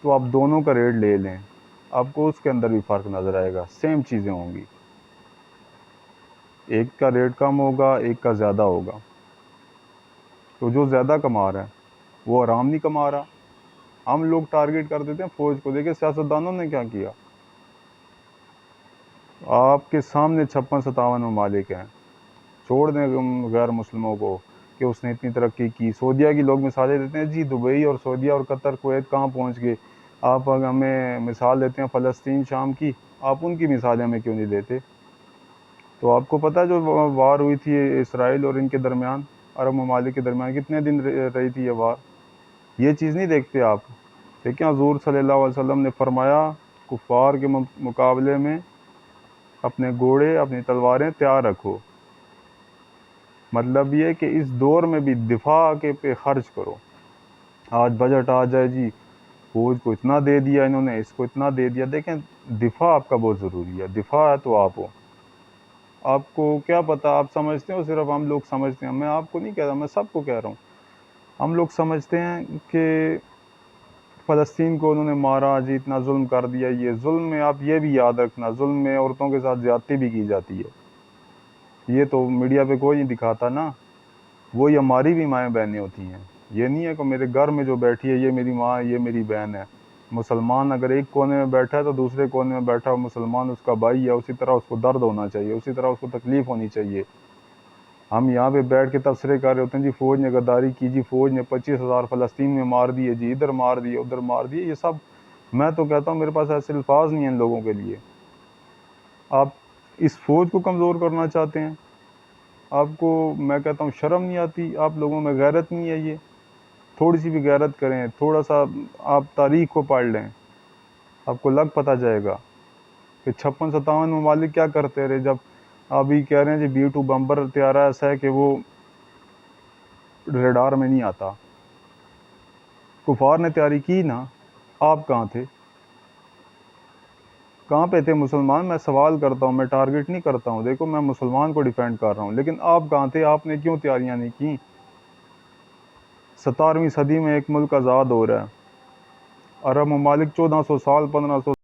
तो आप दोनों का रेट ले लें, आपको उसके अंदर भी फ़र्क नज़र आएगा, सेम चीज़ें होंगी। एक का रेट कम होगा, एक का ज़्यादा होगा। तो जो ज़्यादा कमा रहा है वो आराम नहीं कमा रहा। हम लोग टारगेट कर देते हैं फ़ौज को। देखिए सियासतदानों ने क्या किया, आपके सामने 56-57 ममालिक हैं, छोड़ दें गैर मुस्लिमों को कि उसने इतनी तरक्की की। सऊदीया की लोग मिसालें देते हैं जी, दुबई और सऊदीया और कतर कुवैत कहाँ पहुँच गए। आप अगर हमें मिसाल देते हैं फ़लस्तीन शाम की, आप उनकी मिसालें हमें क्यों नहीं देते। तो आपको पता है जो वार हुई थी इसराइल और इनके दरमियान, अरब ममालिक के दरमियान, कितने दिन रही थी ये वार। ये चीज़ नहीं देखते आप। देखिए हुज़ूर सल्लल्लाहु अलैहि वसल्लम ने फरमाया कुफ़ार के मुकाबले में अपने घोड़े अपनी तलवारें तैयार रखो। मतलब ये कि इस दौर में भी दिफा के पे खर्च करो। आज बजट आ जाए जी, फौज को इतना दे दिया इन्होंने, इसको इतना दे दिया। देखें दिफा आपका बहुत ज़रूरी है, दिफा है तो आप हो। आपको क्या पता, आप समझते हो सिर्फ हम लोग समझते हैं, मैं आपको नहीं कह रहा, मैं सबको कह रहा हूँ। हम लोग समझते हैं कि फ़लस्तीन को उन्होंने मारा जी, इतना जुल्म कर दिया। ये जुल्म में आप ये भी याद रखना, जुल्म में औरतों के साथ ज़्यादती भी की जाती है। ये तो मीडिया पे कोई नहीं दिखाता ना। वो ही हमारी भी माएँ बहनें होती हैं। ये नहीं है कि मेरे घर में जो बैठी है ये मेरी माँ, ये मेरी बहन है। मुसलमान अगर एक कोने में बैठा है तो दूसरे कोने में बैठा मुसलमान उसका भाई है, उसी तरह उसको दर्द होना चाहिए, उसी तरह उसको तकलीफ़ होनी चाहिए। हम यहाँ पे बैठ के तबसरे कर रहे होते हैं जी फ़ौज ने गद्दारी की, जी फ़ौज ने 25,000 फ़लस्तीन में मार दिए, जी इधर मार दिए उधर मार दिए। ये सब मैं तो कहता हूँ मेरे पास ऐसे अल्फाज नहीं हैं इन लोगों के लिए। आप इस फ़ौज को कमज़ोर करना चाहते हैं। आपको मैं कहता हूँ शर्म नहीं आती, आप लोगों में गैरत नहीं है। ये थोड़ी सी भी गैरत करें, थोड़ा सा आप तारीख़ को पढ़ लें, आपको लग पता जाएगा कि 56-57 ममालिक क्या करते रहे। जब अभी कह रहे हैं जी B-2 बम्बर तैयारा ऐसा है कि वो रडार में नहीं आता। कुफार ने तैयारी की ना, आप कहाँ थे, कहाँ पे थे मुसलमान। मैं सवाल करता हूँ, मैं टारगेट नहीं करता हूँ। देखो मैं मुसलमान को डिफेंड कर रहा हूँ, लेकिन आप कहाँ थे, आपने क्यों तैयारियाँ नहीं की। 17वीं सदी में एक मुल्क आज़ाद हो रहा है, अरब ममालिक 1400 साल 1500